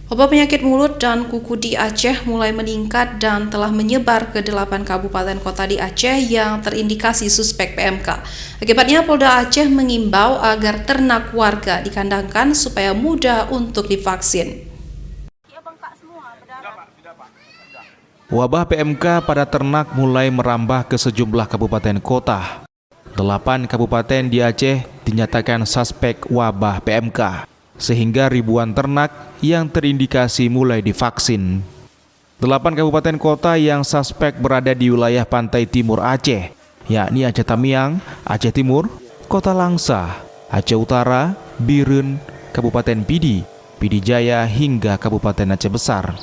Wabah penyakit mulut dan kuku di Aceh mulai meningkat dan telah menyebar ke 8 kabupaten kota di Aceh yang terindikasi suspek PMK. Akibatnya Polda Aceh mengimbau agar ternak warga dikandangkan supaya mudah untuk divaksin. Wabah PMK pada ternak mulai merambah ke sejumlah kabupaten kota. 8 kabupaten di Aceh dinyatakan suspek wabah PMK, sehingga ribuan ternak yang terindikasi mulai divaksin. 8 kabupaten kota yang suspek berada di wilayah pantai timur Aceh, yakni Aceh Tamiang, Aceh Timur, Kota Langsa, Aceh Utara, Birun, Kabupaten Pidi, Pidi Jaya hingga Kabupaten Aceh Besar.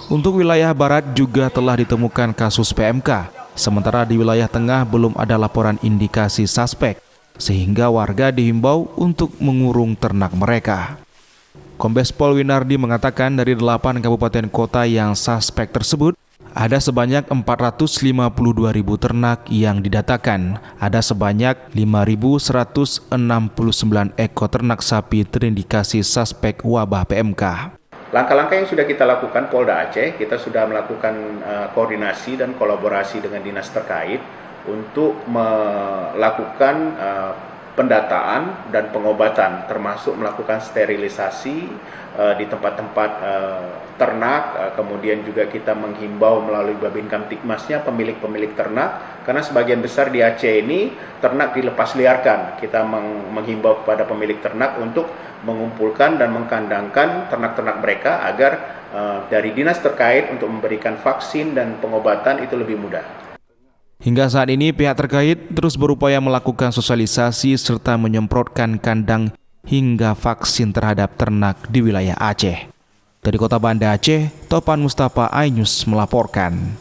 Untuk wilayah barat juga telah ditemukan kasus PMK, sementara di wilayah tengah belum ada laporan indikasi suspek, sehingga warga dihimbau untuk mengurung ternak mereka. Kombes Pol Winardi mengatakan dari 8 kabupaten kota yang suspek tersebut, ada sebanyak 452.000 ternak yang didatakan. Ada sebanyak 5.169 ekor ternak sapi terindikasi suspek wabah PMK. Langkah-langkah yang sudah kita lakukan Polda Aceh, kita sudah melakukan koordinasi dan kolaborasi dengan dinas terkait untuk melakukan pendataan dan pengobatan, termasuk melakukan sterilisasi di tempat-tempat ternak. Kemudian juga kita menghimbau melalui Babin Kamtibmasnya pemilik-pemilik ternak, karena sebagian besar di Aceh ini ternak dilepas liarkan. Kita menghimbau kepada pemilik ternak untuk mengumpulkan dan mengkandangkan ternak-ternak mereka agar dari dinas terkait untuk memberikan vaksin dan pengobatan itu lebih mudah. Hingga saat ini pihak terkait terus berupaya melakukan sosialisasi serta menyemprotkan kandang hingga vaksin terhadap ternak di wilayah Aceh. Dari Kota Banda Aceh, Topan Mustafa, iNews melaporkan.